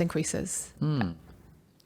increases.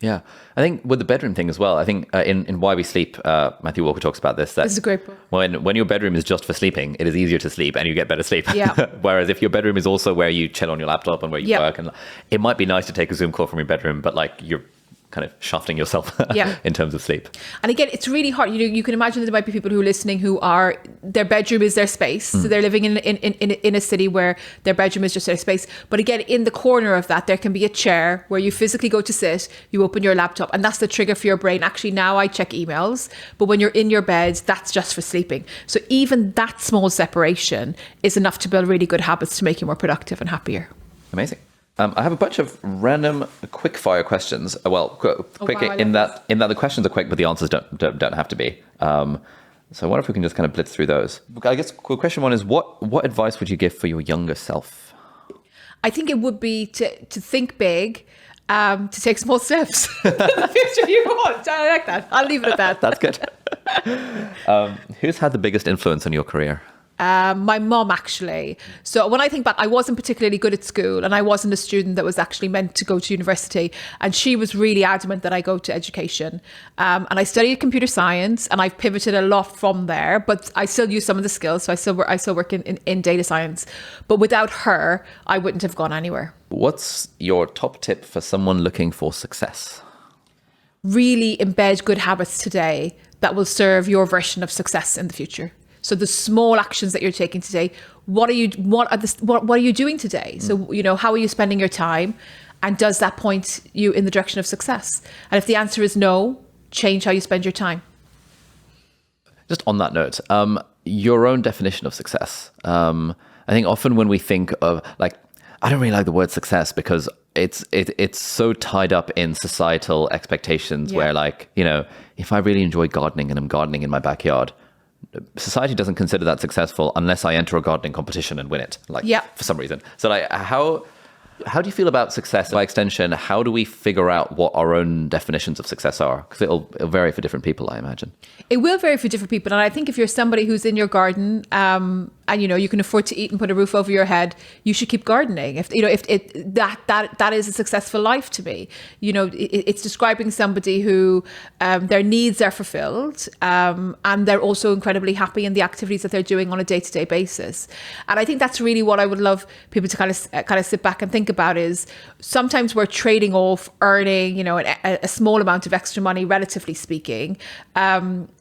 Yeah. I think with the bedroom thing as well, I think in Why We Sleep, Matthew Walker talks about this. That This is a great book. when your bedroom is just for sleeping, it is easier to sleep and you get better sleep. Yeah. Whereas if your bedroom is also where you chill on your laptop and where you work, and it might be nice to take a Zoom call from your bedroom, but like you're kind of shafting yourself in terms of sleep. And again, it's really hard. You can imagine that there might be people who are listening who are, their bedroom is their space. So they're living in a city where their bedroom is just their space. But again, in the corner of that, there can be a chair where you physically go to sit, you open your laptop, and that's the trigger for your brain. Actually, now I check emails, but when you're in your bed, that's just for sleeping. So even that small separation is enough to build really good habits to make you more productive and happier. Amazing. I have a bunch of random quick fire questions. Well, quick in that the questions are quick, but the answers don't have to be. So I wonder if we can just kind of blitz through those. I guess question one is what advice would you give for your younger self? I think it would be to think big, to take small steps. The future you want. I like that. I'll leave it at that. That's good. Who's had the biggest influence on your career? My mom, actually. So when I think back, I wasn't particularly good at school and I wasn't a student that was actually meant to go to university. And she was really adamant that I go to education. And I studied computer science and I've pivoted a lot from there, but I still use some of the skills. So I still work in data science. But without her, I wouldn't have gone anywhere. What's your top tip for someone looking for success? Really embed good habits today that will serve your version of success in the future. So the small actions that you're taking today, what are you doing today? So, how are you spending your time? And does that point you in the direction of success? And if the answer is no, change how you spend your time. Just on that note, your own definition of success. I think often when we think of I don't really like the word success because it's so tied up in societal expectations where if I really enjoy gardening and I'm gardening in my backyard, society doesn't consider that successful unless I enter a gardening competition and win it, for some reason. So how do you feel about success? By extension, how do we figure out what our own definitions of success are? Because it'll vary for different people, I imagine. It will vary for different people. And I think if you're somebody who's in your garden and you can afford to eat and put a roof over your head, you should keep gardening. If that is a successful life to me. It's describing somebody who their needs are fulfilled and they're also incredibly happy in the activities that they're doing on a day-to-day basis. And I think that's really what I would love people to kind of sit back and think about is sometimes we're trading off earning, a small amount of extra money, relatively speaking,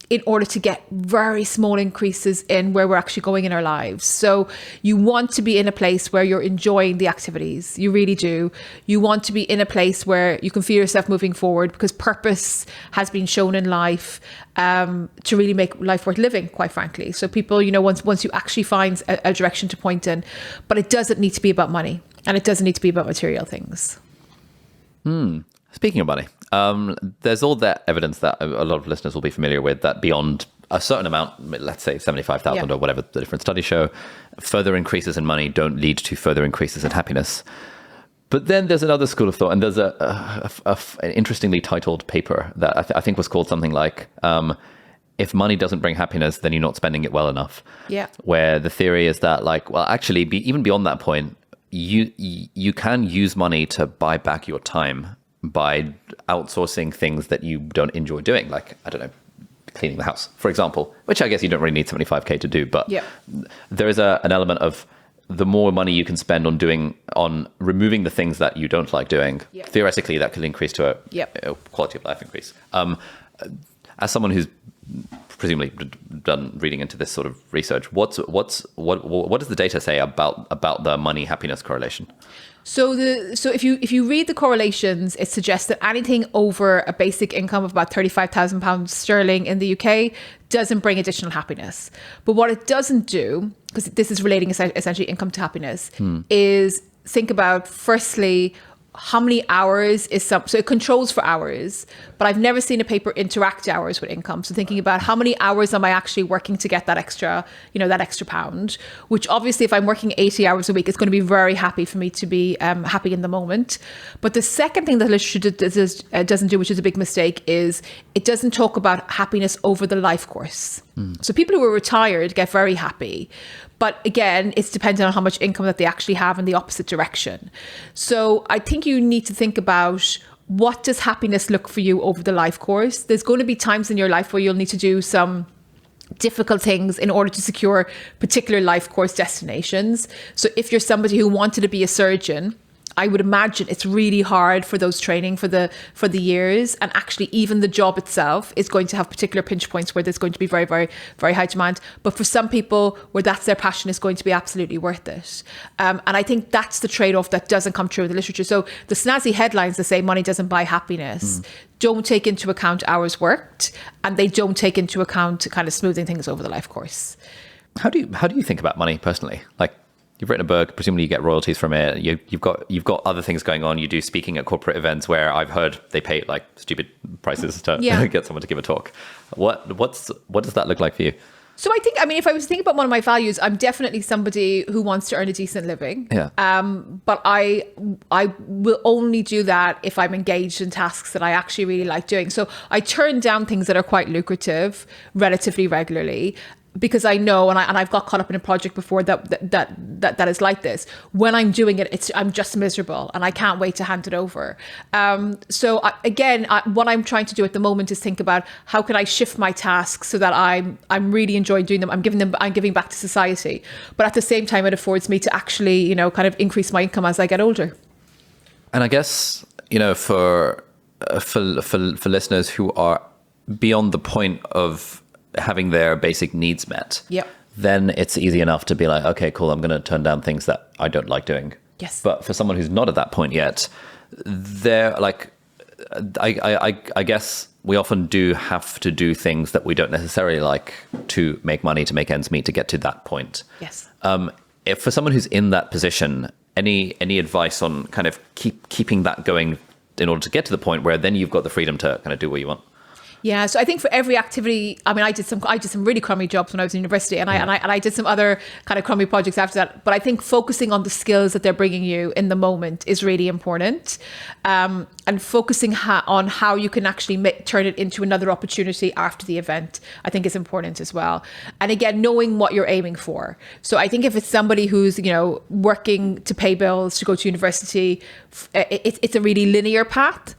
in order to get very small increases in where we're actually going in our lives. So you want to be in a place where you're enjoying the activities. You really do. You want to be in a place where you can feel yourself moving forward because purpose has been shown in life to really make life worth living, quite frankly. So people, once you actually find a direction to point in, but it doesn't need to be about money and it doesn't need to be about material things. Speaking of money, there's all that evidence that a lot of listeners will be familiar with that beyond a certain amount, let's say 75,000 or whatever the different studies show, further increases in money don't lead to further increases in happiness. But then there's another school of thought, and there's an interestingly titled paper that I think was called something like, if money doesn't bring happiness, then you're not spending it well enough. Yeah. Where the theory is that actually, even beyond that point, you can use money to buy back your time by outsourcing things that you don't enjoy doing, like, I don't know, cleaning the house, for example, which I guess you don't really need 75K to do, but there is an element of the more money you can spend on removing the things that you don't like doing, theoretically that could increase to a quality of life increase. As someone who's presumably done reading into this sort of research, what does the data say about the money happiness correlation? So if you read the correlations, it suggests that anything over a basic income of about £35,000 sterling in the UK doesn't bring additional happiness. But what it doesn't do, because this is relating essentially income to happiness, is think about firstly how many hours is so it controls for hours, but I've never seen a paper interact hours with income. So thinking about how many hours am I actually working to get that extra, that extra pound, which obviously if I'm working 80 hours a week, it's going to be very happy for me to be happy in the moment. But the second thing that literature doesn't do, which is a big mistake, is it doesn't talk about happiness over the life course. So people who are retired get very happy. But again, it's dependent on how much income that they actually have in the opposite direction. So I think you need to think about, what does happiness look for you over the life course? There's going to be times in your life where you'll need to do some difficult things in order to secure particular life course destinations. So if you're somebody who wanted to be a surgeon, I would imagine it's really hard for those training for the years, and actually even the job itself is going to have particular pinch points where there's going to be very, very, very high demand. But for some people where that's their passion, is going to be absolutely worth it. And I think that's the trade-off that doesn't come true in the literature. So the snazzy headlines that say money doesn't buy happiness don't take into account hours worked, and they don't take into account kind of smoothing things over the life course. How do you think about money personally? Like, you've written a book, presumably you get royalties from it. You've got other things going on. You do speaking at corporate events where I've heard they pay like stupid prices to get someone to give a talk. What does that look like for you? So I mean, if I was to think about one of my values, I'm definitely somebody who wants to earn a decent living. Yeah. But I will only do that if I'm engaged in tasks that I actually really like doing. So I turn down things that are quite lucrative relatively regularly, because I know, and I've got caught up in a project before that is like this. When I'm doing it, I'm just miserable, and I can't wait to hand it over. What I'm trying to do at the moment is think about, how can I shift my tasks so that I'm really enjoying doing them. I'm giving back to society, but at the same time, it affords me to actually, kind of increase my income as I get older. And I guess, for listeners who are beyond the point of having their basic needs met, then it's easy enough to be like, okay, cool, I'm going to turn down things that I don't like doing. Yes. But for someone who's not at that point yet, they're like, I guess we often do have to do things that we don't necessarily like to make money, to make ends meet, to get to that point. Yes. If for someone who's in that position, any advice on kind of keeping that going in order to get to the point where then you've got the freedom to kind of do what you want? Yeah, so I think for every activity, I mean, I did some really crummy jobs when I was in university, and I did some other kind of crummy projects after that. But I think focusing on the skills that they're bringing you in the moment is really important, and focusing on how you can actually turn it into another opportunity after the event, I think is important as well. And again, knowing what you're aiming for. So I think if it's somebody who's working to pay bills, to go to university, it's a really linear path.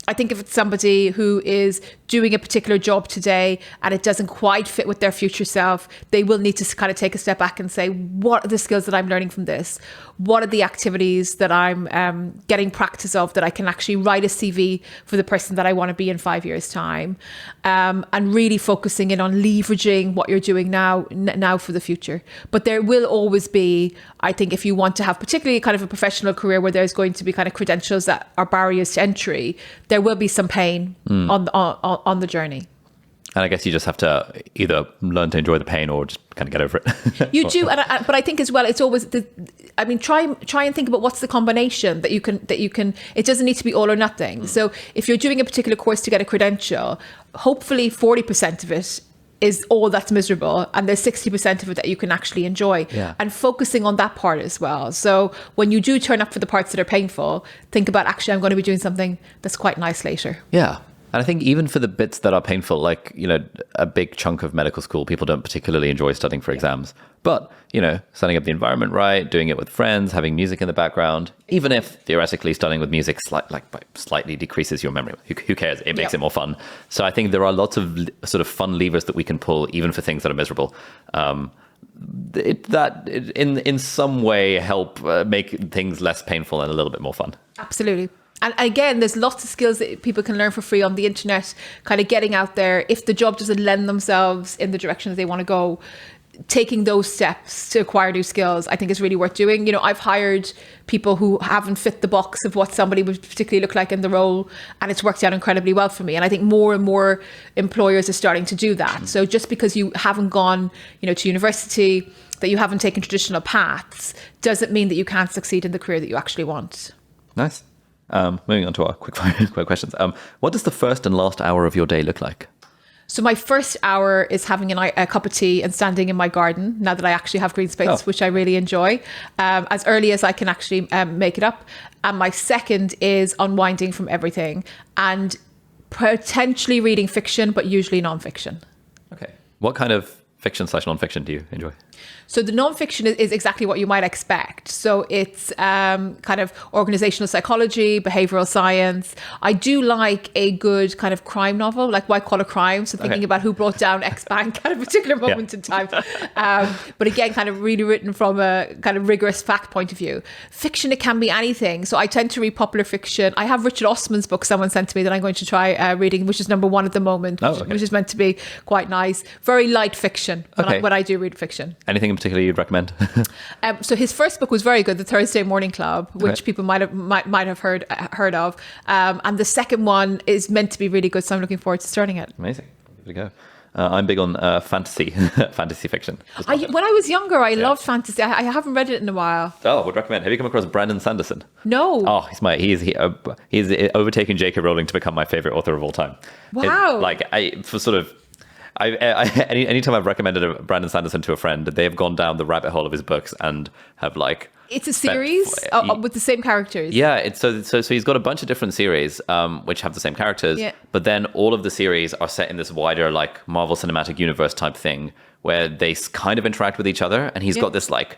I think if it's somebody who is doing a particular job today and it doesn't quite fit with their future self, they will need to kind of take a step back and say, what are the skills that I'm learning from this? What are the activities that I'm getting practice of, that I can actually write a CV for the person that I want to be in 5 years' time? And really focusing in on leveraging what you're doing now for the future. But there will always be, I think, if you want to have particularly kind of a professional career where there's going to be kind of credentials that are barriers to entry, there will be some pain on the journey. And I guess you just have to either learn to enjoy the pain or just kind of get over it. You do, but I think as well, it's always try and think about what's the combination that you can. It doesn't need to be all or nothing. So if you're doing a particular course to get a credential, hopefully 40% of it is all that's miserable, and there's 60% of it that you can actually enjoy, and focusing on that part as well. So when you do turn up for the parts that are painful, think about, actually, I'm going to be doing something that's quite nice later. Yeah. And I think even for the bits that are painful, like, a big chunk of medical school, people don't particularly enjoy studying for exams. But, setting up the environment right, doing it with friends, having music in the background, even if theoretically studying with music slightly decreases your memory, who cares? It makes it more fun. So I think there are lots of sort of fun levers that we can pull, even for things that are miserable. That in some way help make things less painful and a little bit more fun. Absolutely. And again, there's lots of skills that people can learn for free on the internet, kind of getting out there. If the job doesn't lend themselves in the direction that they want to go, taking those steps to acquire new skills, I think is really worth doing. I've hired people who haven't fit the box of what somebody would particularly look like in the role, and it's worked out incredibly well for me. And I think more and more employers are starting to do that. So just because you haven't gone, to university, that you haven't taken traditional paths, doesn't mean that you can't succeed in the career that you actually want. Nice. Moving on to our quick questions. What does the first and last hour of your day look like? So my first hour is having a cup of tea and standing in my garden, now that I actually have green space, which I really enjoy, as early as I can actually make it up. And my second is unwinding from everything and potentially reading fiction, but usually non-fiction. Okay. What kind of fiction/non-fiction do you enjoy? So the nonfiction is exactly what you might expect. So it's kind of organizational psychology, behavioral science. I do like a good kind of crime novel, like White Collar Crime. So thinking about who brought down X Bank at a particular moment in time. But again, kind of really written from a kind of rigorous fact point of view. Fiction, it can be anything. So I tend to read popular fiction. I have Richard Osman's book someone sent to me that I'm going to try reading, which is #1 at the moment, which is meant to be quite nice. Very light fiction when I do read fiction. Anything in particular you'd recommend? So his first book was very good, The Thursday Morning Club, which people might have heard of. And the second one is meant to be really good, so I'm looking forward to starting it. Amazing. There we go. I'm big on fantasy fiction. When I was younger, I loved fantasy. I haven't read it in a while. Oh, would recommend. Have you come across Brandon Sanderson? No. Oh, he's overtaken J.K. Rowling to become my favorite author of all time. Wow. Anytime I've recommended Brandon Sanderson to a friend, they've gone down the rabbit hole of his books and have like. It's a series with the same characters. Yeah, so he's got a bunch of different series which have the same characters, but then all of the series are set in this wider like Marvel Cinematic Universe type thing where they kind of interact with each other, and he's got this like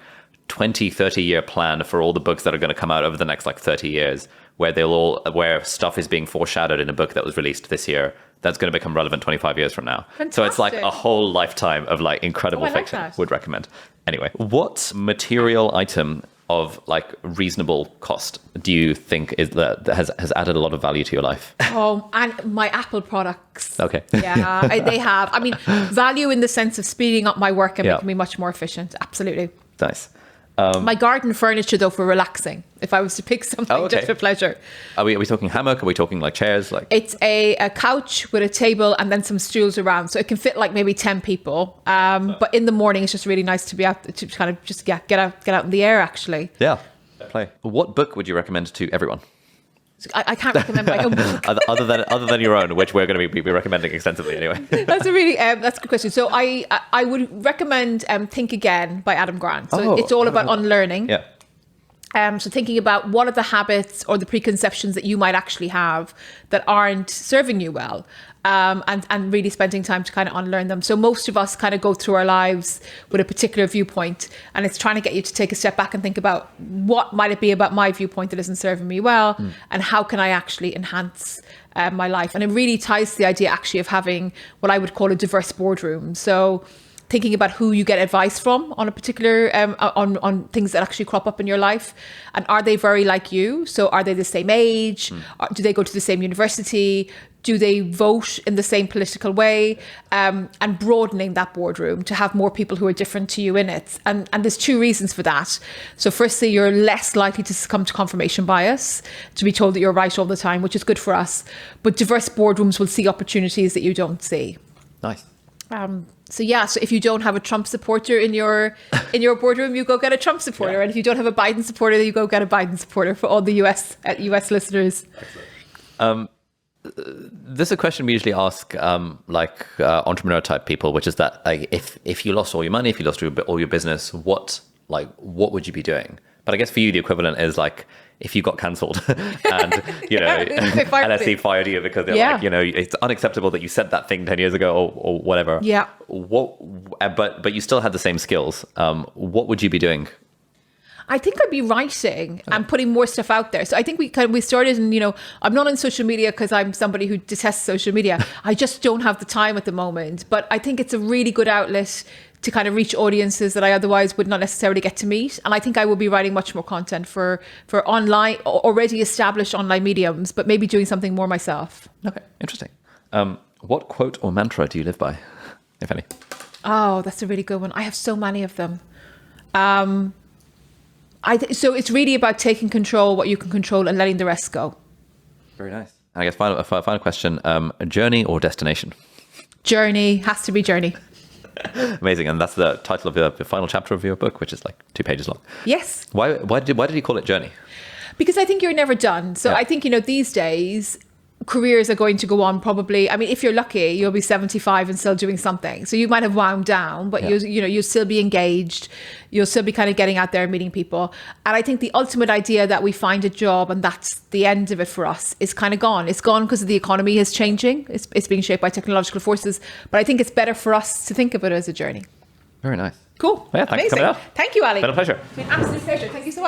20-30 year plan for all the books that are going to come out over the next like 30 years where stuff is being foreshadowed in a book that was released this year that's going to become relevant 25 years from now. Fantastic. So it's like a whole lifetime of like incredible fiction. That. Would recommend. Anyway, what material item of like reasonable cost do you think is that has added a lot of value to your life? Oh, and my Apple products. Okay. Yeah, they have. I mean, value in the sense of speeding up my work and making me much more efficient. Absolutely. Nice. My garden furniture, though, for relaxing. If I was to pick something just for pleasure. Are we talking hammock? Are we talking like chairs? Like it's a couch with a table and then some stools around, so it can fit like maybe 10 people. But in the morning, it's just really nice to be out to kind of just get out in the air. Actually. Yeah. Play. What book would you recommend to everyone? I can't recommend my own book. other than your own, which we're going to be recommending extensively anyway. That's a good question. So I would recommend Think Again by Adam Grant. So it's all about unlearning. Yeah. So thinking about what are the habits or the preconceptions that you might actually have that aren't serving you well, and really spending time to kind of unlearn them. So most of us kind of go through our lives with a particular viewpoint, and it's trying to get you to take a step back and think about what might it be about my viewpoint that isn't serving me well, and how can I actually enhance my life. And it really ties to the idea actually of having what I would call a diverse boardroom. So thinking about who you get advice from on a particular on things that actually crop up in your life, and are they very like you? So are they the same age? Do they go to the same university? Do they vote in the same political way? And broadening that boardroom to have more people who are different to you in it. And there's two reasons for that. So firstly, you're less likely to succumb to confirmation bias, to be told that you're right all the time, which is good for us. But diverse boardrooms will see opportunities that you don't see. Nice. So if you don't have a Trump supporter in your boardroom, you go get a Trump supporter. Yeah. And if you don't have a Biden supporter, you go get a Biden supporter, for all the US listeners. This is a question we usually ask entrepreneur type people, which is that like, if you lost all your money, if you lost all your business, what would you be doing? But I guess for you, the equivalent is like if you got cancelled and, LSE fired you because they're like, it's unacceptable that you said that thing 10 years ago or whatever. Yeah. But you still had the same skills. What would you be doing? I think I'd be writing and putting more stuff out there. So I think we started, and I'm not on social media because I'm somebody who detests social media. I just don't have the time at the moment. But I think it's a really good outlet to kind of reach audiences that I otherwise would not necessarily get to meet. And I think I will be writing much more content for online, already established online mediums, but maybe doing something more myself. Okay, interesting. What quote or mantra do you live by, if any? Oh, that's a really good one. I have so many of them. So it's really about taking control, what you can control, and letting the rest go. Very nice. And I guess final question, journey or destination? Journey, has to be journey. Amazing. And that's the title of the final chapter of your book, which is like 2 pages long. Yes. Why did he call it Journey? Because I think you're never done. So I think, these days, careers are going to go on probably. I mean, if you're lucky, you'll be 75 and still doing something. So you might have wound down, but you'll still be engaged. You'll still be kind of getting out there and meeting people. And I think the ultimate idea that we find a job and that's the end of it for us is kind of gone. It's gone because the economy is changing. It's being shaped by technological forces. But I think it's better for us to think of it as a journey. Very nice. Cool. Well, yeah, thanks for coming out. Thank you, Ali. Been a pleasure. It's been an absolute pleasure. Thank you so much.